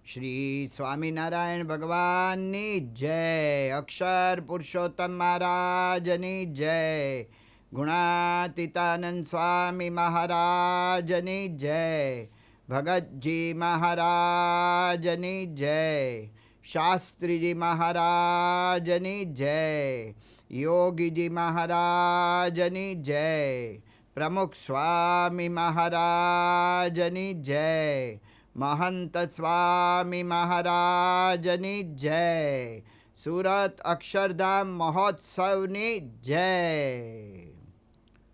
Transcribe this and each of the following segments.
શ્રી સ્વામિનારાયણ ભગવાનની જય. અક્ષર પુરુષોત્તમ મહારાજની જય. ગુણાતીતાનંદ સ્વામી મહારાજની જય. ભગતજી મહારાજની જય. શાસ્ત્રીજી મહારાજની જય. યોગીજી મહારાજની જય. પ્રમુખ સ્વામી મહારાજની જય. મહંત સ્વામી મહારાજની જય. સુરત અક્ષરધામ મહોત્સવની જય.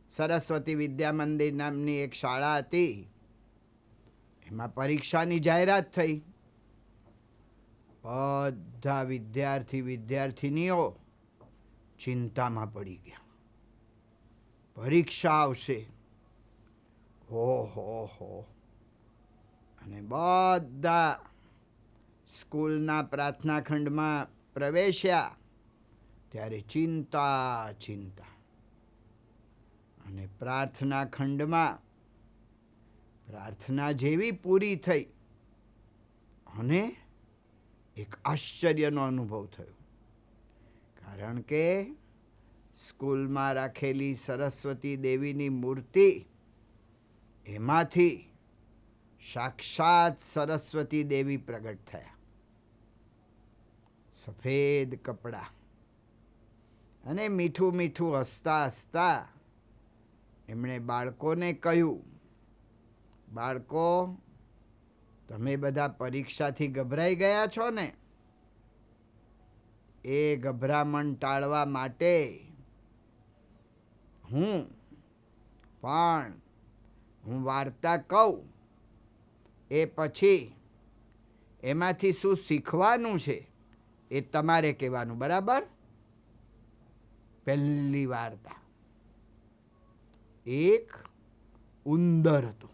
સરસ્વતી વિદ્યા મંદિર નામની એક શાળા હતી. એમાં પરીક્ષાની જાહેરાત થઈ. બધા વિદ્યાર્થીનીઓ ચિંતામાં પડી ગયા. પરીક્ષા આવશે. હો અને બધા સ્કૂલના પ્રાર્થના ખંડમાં પ્રવેશ્યા ત્યારે ચિંતા અને પ્રાર્થના ખંડમાં પ્રાર્થના જેવી પૂરી થઈ અને એક આશ્ચર્યનો અનુભવ થયો. કારણ કે સ્કૂલમાં રાખેલી સરસ્વતી દેવીની મૂર્તિ, એમાંથી સાક્ષાત સરસ્વતી દેવી પ્રગટ થયા. સફેદ કપડા અને મીઠું હસતા એમણે બાળકોને કહ્યું, બાળકો, તમે બધા પરીક્ષાથી ગભરાઈ ગયા છો ને? એ ગભરામણ ટાળવા માટે હું વાર્તા કહું, એ પછી એમાંથી શું શીખવાનું છે એ તમારે કહેવાનું, બરાબર? પહેલી વાર્તા. એક ઉંદર હતો.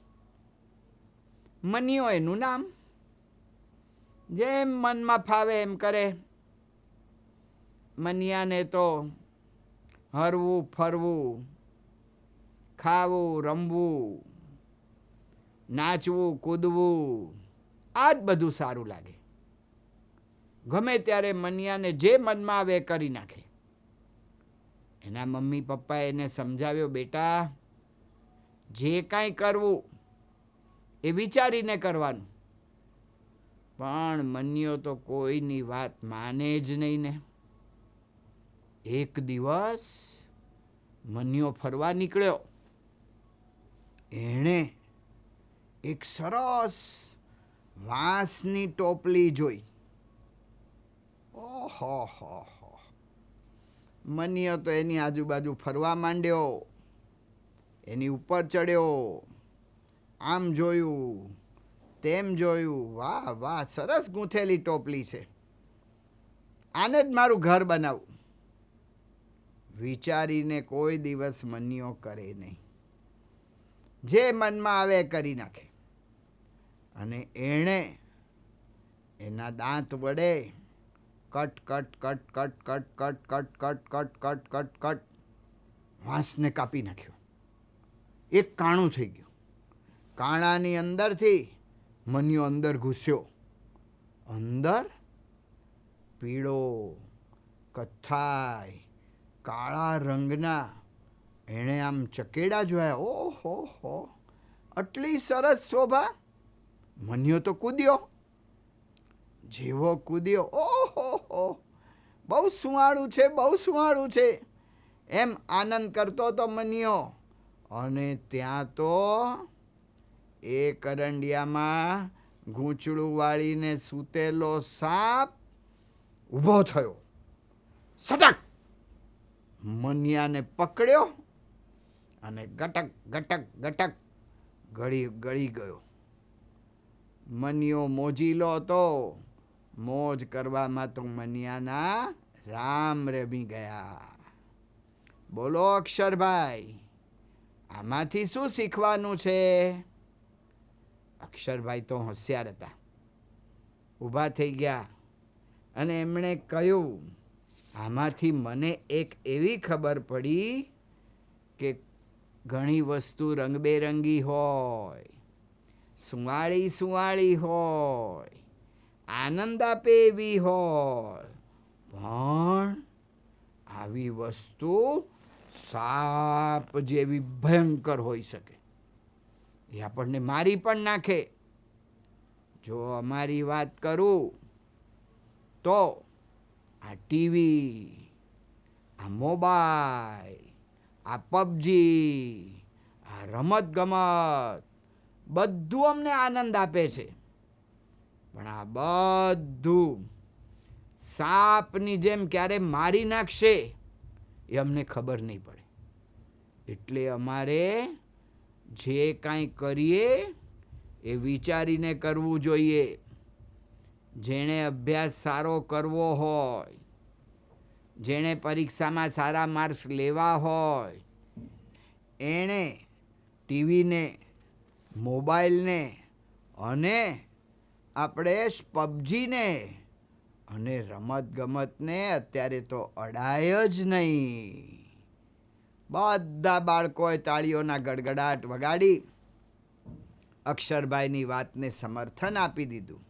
મનીયો એનું નામ. જેમ મનમાં ફાવે એમ કરે. મનિયાને તો હરવું ફરવું, ખાવું રમવું, નાચવું કૂદવું, આ જ બધું સારું લાગે. ગમે ત્યારે મનિયાને જે મનમાં આવે એ કરી નાખે. એના મમ્મી પપ્પાએ એને સમજાવ્યો, બેટા, જે કાંઈ કરવું એ વિચારીને કરવાનું. પણ મનિયો તો કોઈની વાત માને જ નહીં ને. એક દિવસ મનિયો ફરવા નીકળ્યો. એણે એક સરસ વાંસની ટોપલી જોઈ. ઓહો, મનિયો તો એની આજુબાજુ ફરવા માંડ્યો. એની ઉપર ચડ્યો. આમ જોયું, તેમ જોયું. વાહ, સરસ ગૂંથેલી ટોપલી છે. આને જ મારું ઘર બનાવું. વિચારીને કોઈ દિવસ મનિયો કરે નહીં. જે મનમાં આવે કરી નાખે. અને એણે એના દાંત વડે કટ વાંસને કાપી નાખ્યો. એક કાણું થઈ ગયું. કાણાની અંદરથી મનિયો અંદર ઘૂસ્યો. અંદર પીળો, કથ્થાઈ, કાળા રંગના એણે આમ ચકેડા જોયા. ઓહો, આટલી સરસ શોભા! મનિયો તો કૂદ્યો. જેવો કૂદ્યો, ઓહો, બહુ સુંવાળું છે એમ આનંદ કરતો તો મનિયો. અને ત્યાં તો એ કરંડિયામાં ગૂંચળું વાળીને સૂતેલો સાપ ઊભો થયો. સટક! મનિયાને પકડ્યો અને ગટક ગળી ગયો. મનિયો મોજીલો હતો. મોજ કરવામાં તો મનિયાના રામ રમી ગયા. બોલો અક્ષરભાઈ, આમાંથી શું શીખવાનું છે? અક્ષરભાઈ તો હોશિયાર હતા. ઊભા થઈ ગયા અને એમણે કહ્યું, આમાંથી મને એક એવી ખબર પડી કે ઘણી વસ્તુ રંગબેરંગી હોય, સુંવાળી હોય, આનંદ આપે એવી હોય, પણ આવી વસ્તુ સાપ જેવી ભયંકર હોઈ શકે. એ આપણને મારી પણ નાખે. જો અમારી વાત કરું તો આ ટીવી, આ મોબાઈલ, આ પબજી, આ રમત ગમત બધું અમને આનંદ આપે છે, પણ આ બધું સાપની જેમ ક્યારે મારી નાખશે એ અમને ખબર નહીં પડે. એટલે અમારે જે કાંઈ કરીએ એ વિચારીને કરવું જોઈએ. જેણે અભ્યાસ સારો કરવો હોય, જેણે પરીક્ષામાં સારા માર્ક્સ લેવા હોય, એણે ટીવીને, મોબાઈલને અને આપણે પબજીને અને રમતગમતને અત્યારે તો અડાય જ નહીં. બધા બાળકોએ તાળીઓના ગડગડાટ વગાડી અક્ષરભાઈની વાતને સમર્થન આપી દીધું.